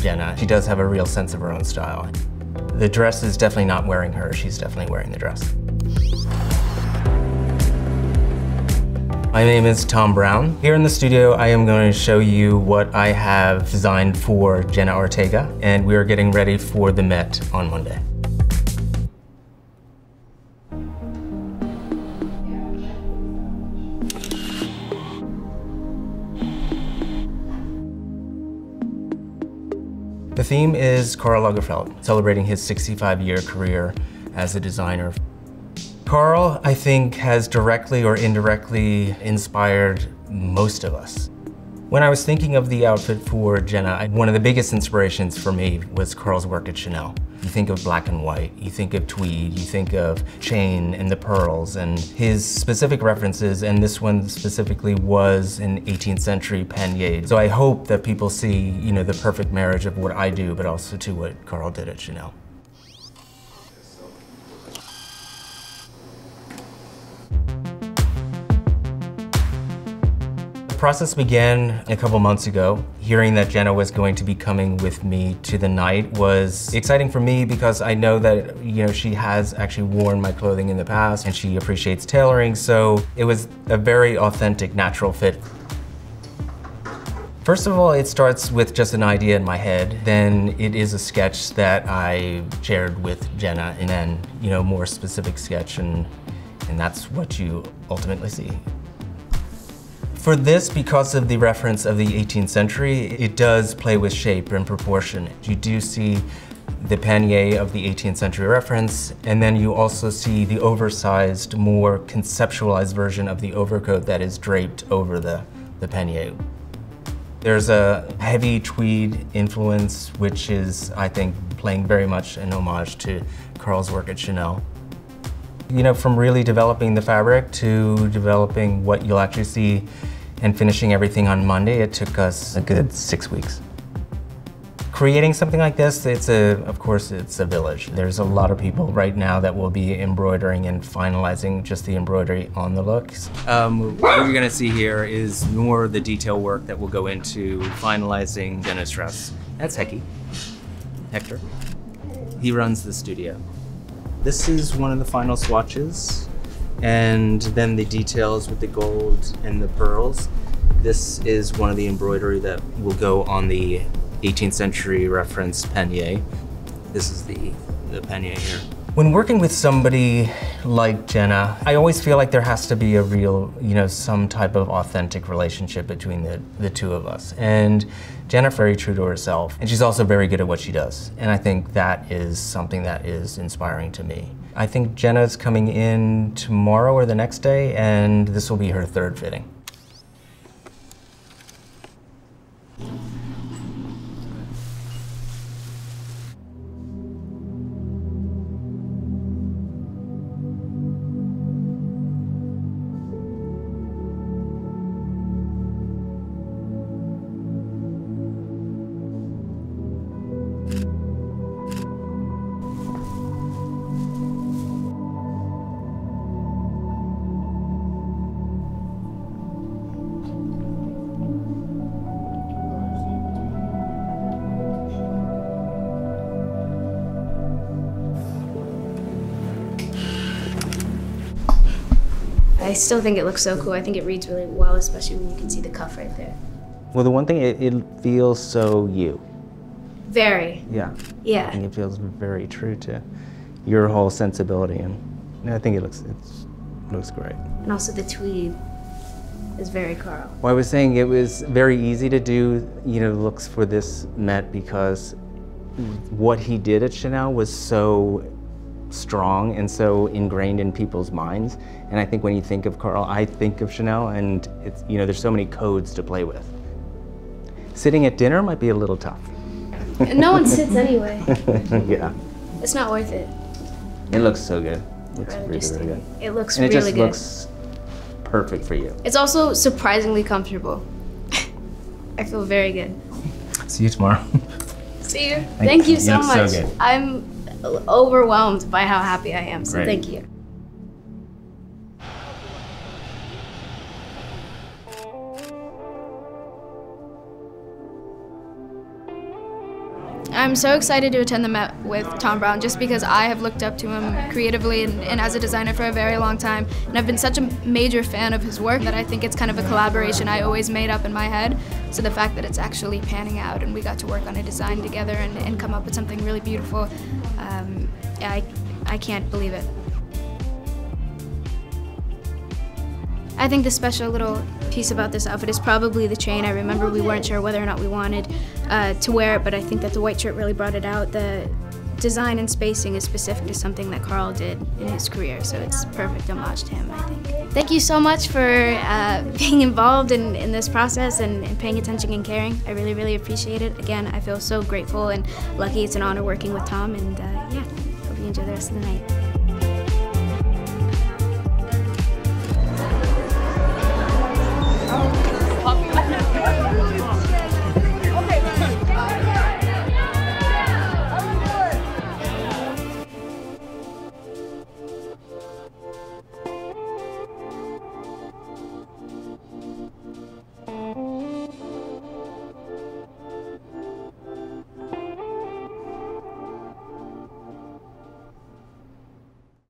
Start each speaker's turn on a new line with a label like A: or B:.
A: Jenna. She does have a real sense of her own style. The dress is definitely not wearing her, she's definitely wearing the dress. My name is Tom Brown. Here in the studio, I am going to show you what I have designed for Jenna Ortega, and we are getting ready for the Met on Monday. The theme is Karl Lagerfeld, celebrating his 65-year career as a designer. Karl, I think, has directly or indirectly inspired most of us. When I was thinking of the outfit for Jenna, one of the biggest inspirations for me was Karl's work at Chanel. You think of black and white, you think of tweed, you think of chain and the pearls, and his specific references, and this one specifically was an 18th century pannier. So I hope that people see, the perfect marriage of what I do, but also to what Karl did at Chanel. The process began a couple months ago. Hearing that Jenna was going to be coming with me to the night was exciting for me because I know that, she has actually worn my clothing in the past and she appreciates tailoring, so it was a very authentic, natural fit. First of all, it starts with just an idea in my head. Then it is a sketch that I shared with Jenna, and then, more specific sketch, and that's what you ultimately see. For this, because of the reference of the 18th century, it does play with shape and proportion. You do see the pannier of the 18th century reference, and then you also see the oversized, more conceptualized version of the overcoat that is draped over the pannier. There's a heavy tweed influence, which is, I think, playing very much an homage to Karl's work at Chanel. From really developing the fabric to developing what you'll actually see and finishing everything on Monday, it took us a good 6 weeks. Creating something like this, of course, it's a village. There's a lot of people right now that will be embroidering and finalizing just the embroidery on the looks. What you're gonna see here is more of the detail work that will go into finalizing Jenna's dress. That's Hector. He runs the studio. This is one of the final swatches, and then the details with the gold and the pearls. This is one of the embroidery that will go on the 18th century reference pannier. This is the pannier here. When working with somebody like Jenna, I always feel like there has to be a real, some type of authentic relationship between the two of us. And Jenna's very true to herself, and she's also very good at what she does. And I think that is something that is inspiring to me. I think Jenna's coming in tomorrow or the next day, and this will be her third fitting.
B: I still think it looks so cool. I think it reads really well, especially when you can see the cuff right there.
A: Well, the one thing, it feels so you.
B: Very.
A: Yeah.
B: Yeah.
A: I think it feels very true to your whole sensibility, and I think it looks great.
B: And also the tweed is very Karl.
A: Well, I was saying it was very easy to do, looks for this Met because what he did at Chanel was so strong and so ingrained in people's minds. And I think when you think of Karl, I think of Chanel, and it's, there's so many codes to play with. Sitting at dinner might be a little tough.
B: No one sits anyway.
A: Yeah.
B: It's not worth it.
A: It looks so good. It looks really good.
B: It looks
A: and
B: really good.
A: It just looks perfect for you.
B: It's also surprisingly comfortable. I feel very good.
A: See you tomorrow.
B: See you. Thank you so much.
A: So good.
B: I'm overwhelmed by how happy I am, so thank you.
C: I'm so excited to attend the Met with Tom Brown just because I have looked up to him creatively and as a designer for a very long time, and I've been such a major fan of his work that I think it's kind of a collaboration I always made up in my head. So the fact that it's actually panning out and we got to work on a design together and come up with something really beautiful, I can't believe it. I think the special little piece about this outfit is probably the chain. I remember we weren't sure whether or not we wanted to wear it, but I think that the white shirt really brought it out. The design and spacing is specific to something that Karl did in his career, so it's perfect homage to him, I think. Thank you so much for being involved in this process and paying attention and caring. I really, really appreciate it. Again, I feel so grateful and lucky. It's an honor working with Tom, and yeah, hope you enjoy the rest of the night.
D: Oh.